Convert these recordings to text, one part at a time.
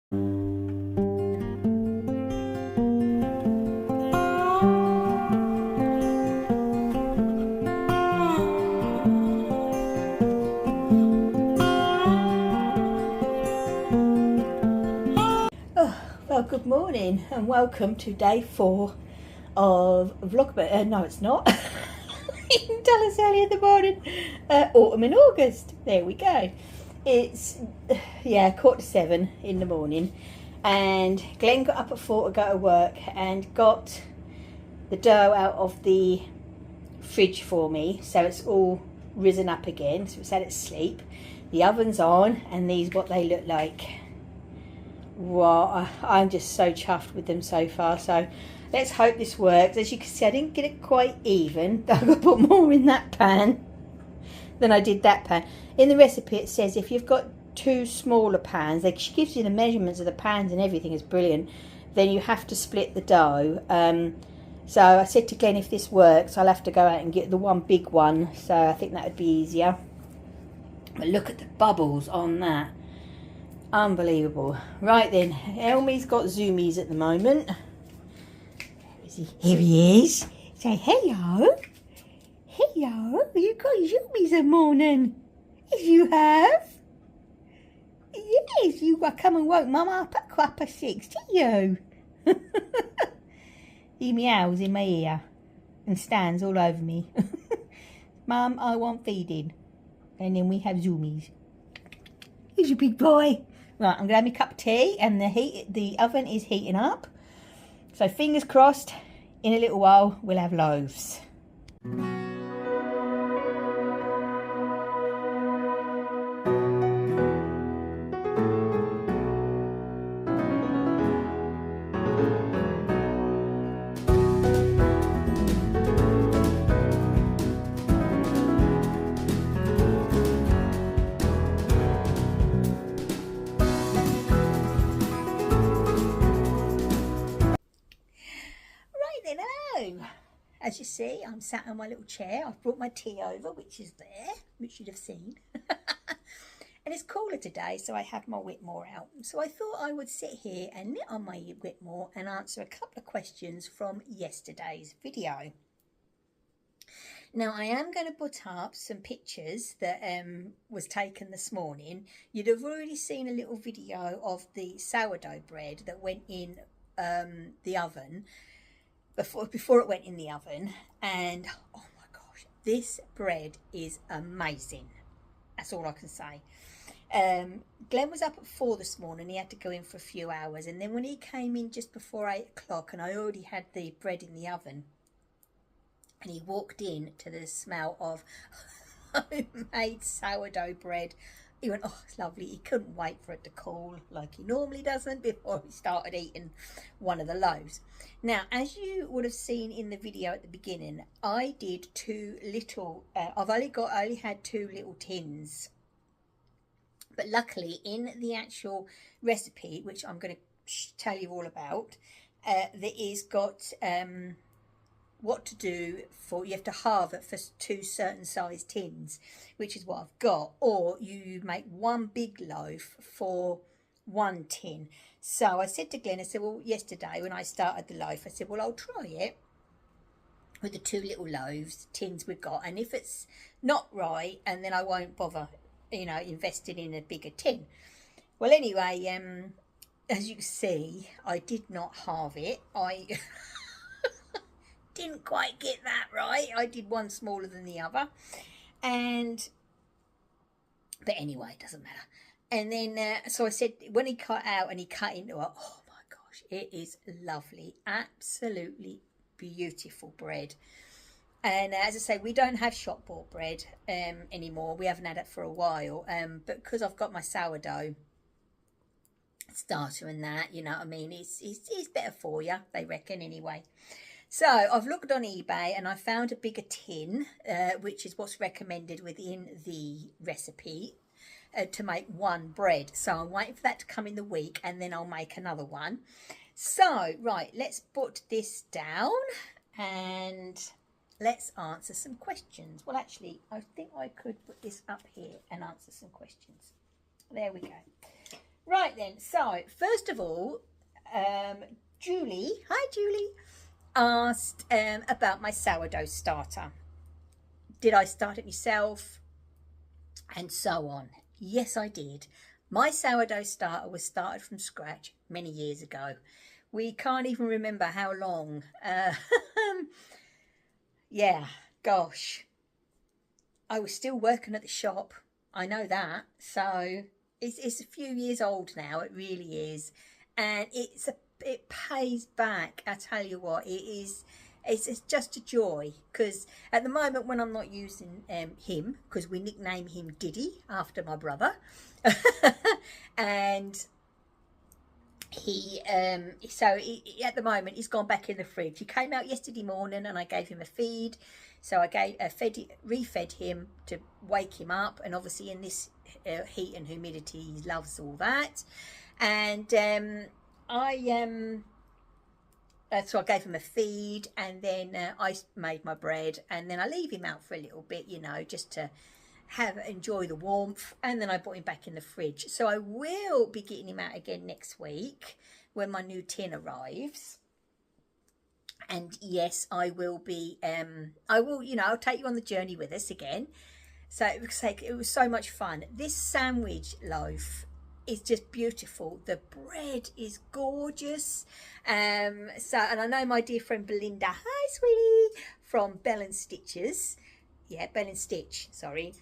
Well, good morning and welcome to day 4 of vlog. No, it's not. You can tell us early in the morning. Autumn in August. There we go. It's 7:15 in the morning, and Glenn got up at 4 to go to work and got the dough out of the fridge for me, so it's all risen up again. So it's had its sleep. The oven's on, and these what they look like. Wow, I'm just so chuffed with them so far. So let's hope this works. As you can see, I didn't get it quite even. I've got to put more in that pan than I did that pan. In the recipe it says if you've got 2 smaller pans, she gives you the measurements of the pans and everything, is brilliant, then you have to split the dough. So I said to Glenn, if this works, I'll have to go out and get the one big one. So I think that would be easier. But look at the bubbles on that. Unbelievable. Right then, Elmy's got zoomies at the moment. Where is he? Here he is. Say hello. Hello. You've got zoomies this morning. Yes, you have. Yes, you come and woke Mum up at 6:15, didn't you? He meows in my ear and stands all over me. Mum, I want feeding. And then we have zoomies. Here's your big boy. Right, I'm going to have my cup of tea, and the oven is heating up. So fingers crossed, in a little while we'll have loaves. As you see, I'm sat on my little chair. I've brought my tea over, which is there, which you'd have seen. And it's cooler today, so I have my Whitmore out. So I thought I would sit here and knit on my Whitmore and answer a couple of questions from yesterday's video. Now, I am going to put up some pictures that was taken this morning. You'd have already seen a little video of the sourdough bread that went in the oven. Before it went in the oven, and oh my gosh, this bread is amazing. That's all I can say. Glenn was up at 4 this morning. He had to go in for a few hours, and then when he came in just before 8 o'clock, and I already had the bread in the oven, and he walked in to the smell of homemade sourdough bread. He went, oh, it's lovely. He couldn't wait for it to cool like he normally doesn't before he started eating one of the loaves. Now, as you would have seen in the video at the beginning, I did 2 little, I've only had 2 little tins. But luckily, in the actual recipe, which I'm going to tell you all about, there is got what to do for, you have to halve it for 2 certain size tins, which is what I've got, or you make 1 big loaf for 1 tin. So I said to Glenn, I said, well, yesterday when I started the loaf, I said, well, I'll try it with the 2 little loaves tins we've got, and if it's not right, and then I won't bother, you know, investing in a bigger tin. Well, anyway, as you can see, I did not halve it. I didn't quite get that right. I did one smaller than the other, but anyway, it doesn't matter. And then so I said, when he cut out and he cut into it, oh my gosh, it is lovely, absolutely beautiful bread. And as I say, we don't have shop bought bread anymore. We haven't had it for a while, but because I've got my sourdough starter and that, you know what I mean, it's better for you, they reckon anyway. So I've looked on eBay and I found a bigger tin, which is what's recommended within the recipe to make 1 bread. So I'm waiting for that to come in the week, and then I'll make another one. So, right, let's put this down and let's answer some questions. Well, actually, I think I could put this up here and answer some questions. There we go. Right then, so first of all, Julie, hi Julie, asked about my sourdough starter. Did I start it myself? And so on. Yes, I did. My sourdough starter was started from scratch many years ago. We can't even remember how long. Yeah, gosh. I was still working at the shop. I know that. So it's a few years old now. It really is. And it pays back. I tell you what, it is. It's just a joy, because at the moment when I'm not using him, because we nickname him Diddy after my brother, and he at the moment he's gone back in the fridge. He came out yesterday morning and I gave him a feed, so I refed him to wake him up, and obviously in this heat and humidity he loves all that, and so I gave him a feed, and then I made my bread, and then I leave him out for a little bit, you know, just to enjoy the warmth, and then I put him back in the fridge. So I will be getting him out again next week when my new tin arrives. And yes, I will be, you know, I'll take you on the journey with us again. So it was so much fun. This sandwich loaf is just beautiful. The bread is gorgeous. And I know my dear friend Belinda, hi sweetie, from Bell and Stitches. Yeah, Bell and Stitch, sorry.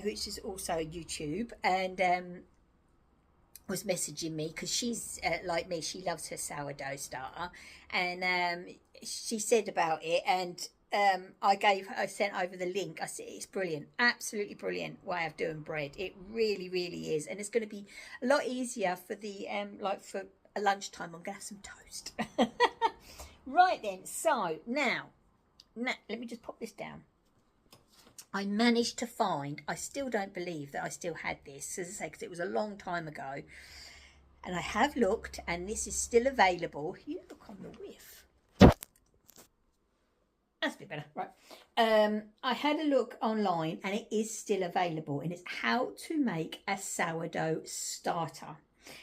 Which is also YouTube, and was messaging me because she's like me, she loves her sourdough starter, and she said about it, and I sent over the link. I said it's brilliant, absolutely brilliant way of doing bread. It really, really is, and it's going to be a lot easier for the like for a lunchtime. I'm going to have some toast. Right then, so now let me just pop this down. I managed to find, I still don't believe that I still had this, as I say, because it was a long time ago. And I have looked, and this is still available. You look on the whiff. That's a bit better, right. I had a look online, and it is still available. And it's how to make a sourdough starter.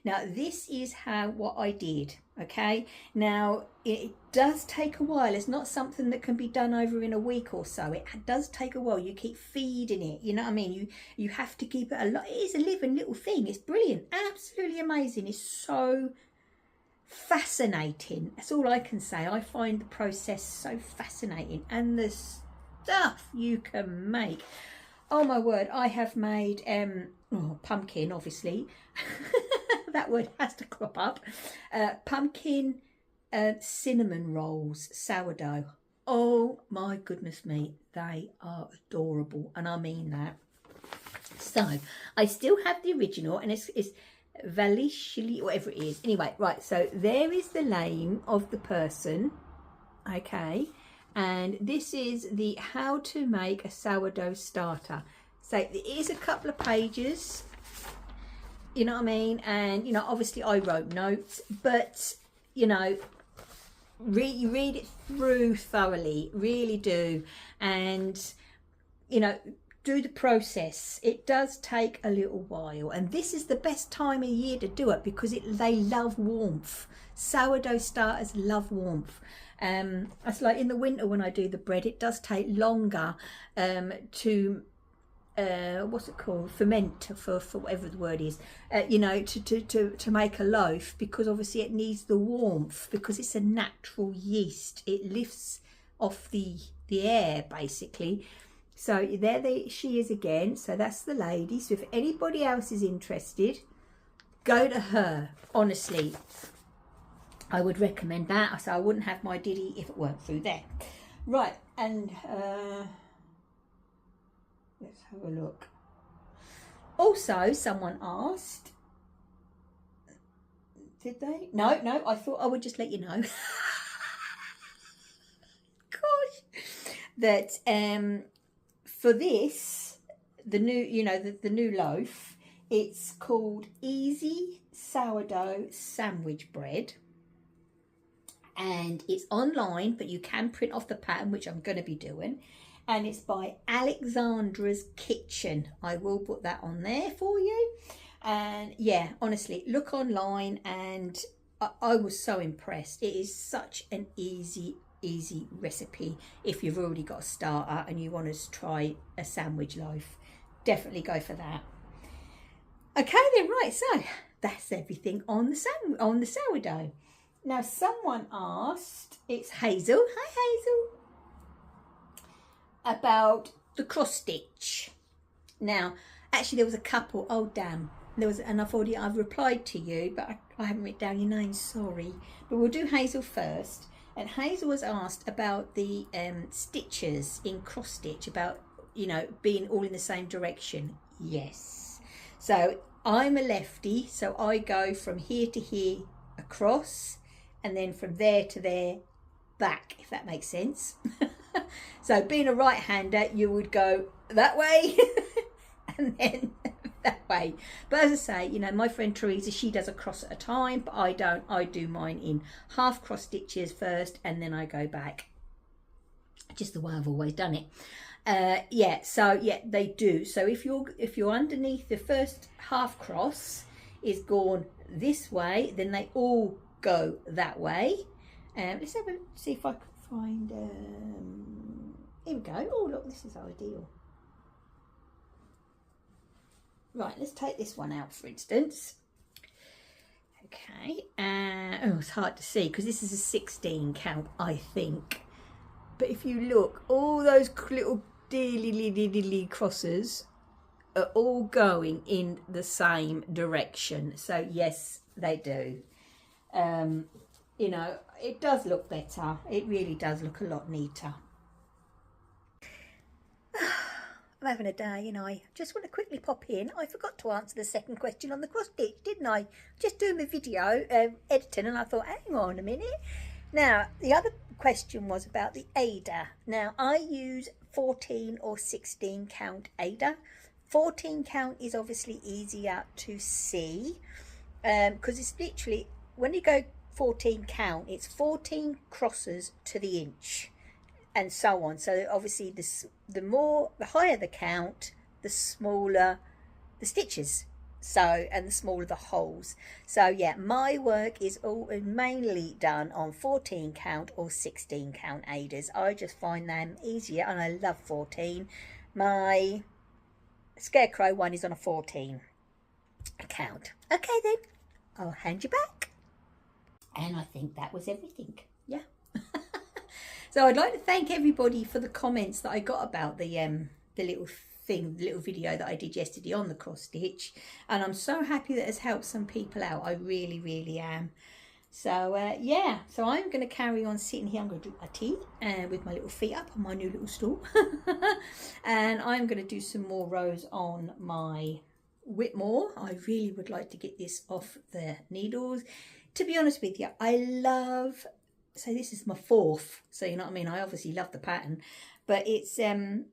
Now, this is what I did, okay? Now, it does take a while. It's not something that can be done over in a week or so. It does take a while. You keep feeding it, you know what I mean? You have to keep it alive. It is a living little thing. It's brilliant, absolutely amazing. It's so fascinating. That's all I can say. I find the process so fascinating, and the stuff you can make. Oh my word, I have made pumpkin, obviously. That word has to crop up. Pumpkin cinnamon rolls, sourdough. Oh my goodness me, they are adorable, and I mean that. So I still have the original, and it's Valishili, whatever it is. Anyway, right, so there is the name of the person, okay, and this is the how to make a sourdough starter. So it is a couple of pages, you know what I mean, and you know, obviously I wrote notes, but you know, read it through thoroughly, really do, and you know, do the process. It does take a little while, and this is the best time of year to do it because they love warmth. Sourdough starters love warmth. It's like in the winter when I do the bread, it does take longer to what's it called, ferment, for whatever the word is, you know, to make a loaf, because obviously it needs the warmth, because it's a natural yeast. It lifts off the air basically. So there she is again. So that's the lady. So if anybody else is interested, go to her. Honestly, I would recommend that. So I wouldn't have my Diddy if it weren't through there. Right, and let's have a look. Also, someone asked, did they? No, I thought I would just let you know. Gosh, that for this, the new, you know, the new loaf, it's called Easy Sourdough Sandwich Bread. And it's online, but you can print off the pattern, which I'm going to be doing. And it's by Alexandra's Kitchen. I will put that on there for you. And yeah, honestly, look online, and I was so impressed. It is such an easy recipe. If you've already got a starter and you want to try a sandwich loaf, definitely go for that. Okay then, right, so that's everything on the sourdough. Now someone asked, it's Hazel, hi Hazel, about the cross stitch. Now actually there was a couple, oh damn, there was, and I've replied to you, but I haven't written down your name, sorry. But we'll do Hazel first. And Hazel was asked about the stitches in cross stitch, about, you know, being all in the same direction. Yes. So I'm a lefty, so I go from here to here across, and then from there to there back, if that makes sense. So being a right-hander, you would go that way and then that way. But as I say, you know, my friend Teresa, she does a cross at a time, but I don't. I do mine in half cross stitches first, and then I go back. Just the way I've always done it. Yeah, so yeah, they do. So if you're underneath, the first half cross is gone this way, then they all go that way. Let's see if I can find. Here we go. Oh look, this is ideal. Right, let's take this one out, for instance. Okay, oh, it's hard to see because this is a 16 count, I think. But if you look, all those little dilly crosses are all going in the same direction. So yes, they do. You know, it does look better. It really does look a lot neater. I'm having a day, and I just want to quickly pop in. I forgot to answer the second question on the cross stitch, didn't I? Just doing my video editing, and I thought, hang on a minute. Now, the other question was about the Ada. Now, I use 14 or 16 count Ada. 14 count is obviously easier to see because it's literally, when you go 14 count, it's 14 crosses to the inch, and so on. So obviously the higher the count, the smaller the stitches, so, and the smaller the holes. So yeah, my work is all mainly done on 14 count or 16 count Adas. I just find them easier, and I love 14. My scarecrow one is on a 14 count. Okay then, I'll hand you back. And I think that was everything. Yeah. So I'd like to thank everybody for the comments that I got about the little video that I did yesterday on the cross stitch, and I'm so happy that has helped some people out. I really am. So yeah, so I'm going to carry on sitting here. I'm going to drink my tea with my little feet up on my new little stool. And I'm going to do some more rows on my Whitmore. I really would like to get this off the needles. To be honest with you, I love, so this is my fourth, so you know what I mean, I obviously love the pattern, but it's I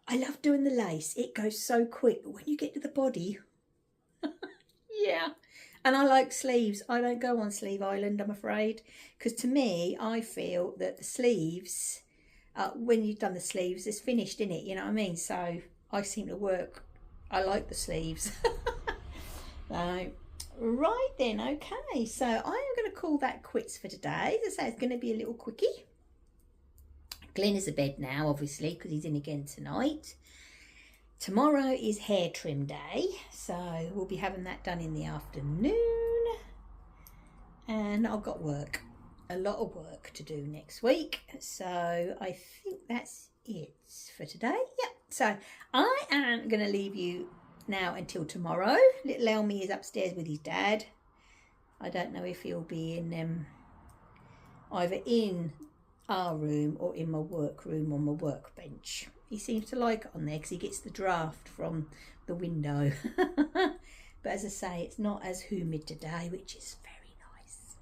love doing the lace. It goes so quick, but when you get to the body, yeah. And I like sleeves. I don't go on Sleeve Island, I'm afraid, because to me, I feel that the sleeves, when you've done the sleeves, it's finished, in it, you know what I mean? So I seem to work, I like the sleeves. So, right then, okay, so I'm going to call that quits for today. As I say, it's going to be a little quickie. Glenn is abed now, obviously, because he's in again tonight. Tomorrow is hair trim day, so we'll be having that done in the afternoon. And I've got work, a lot of work to do next week. So I think that's it for today. Yep, so I am going to leave you now until tomorrow. Little Elmy is upstairs with his dad. I don't know if he'll be in either in our room or in my work room on my workbench. He seems to like it on there because he gets the draft from the window. But as I say, it's not as humid today, which is very nice.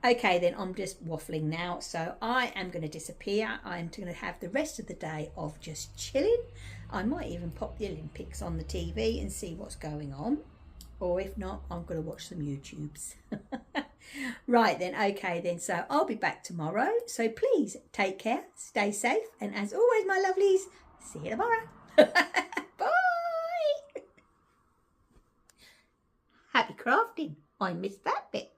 Okay then, I'm just waffling now, so I am going to disappear. I'm going to have the rest of the day of just chilling. I might even pop the Olympics on the TV and see what's going on, or if not, I'm going to watch some YouTubes. Right then, okay then, so I'll be back tomorrow, so please take care, stay safe, and as always, my lovelies, see you tomorrow. Bye. crafting. I missed that bit.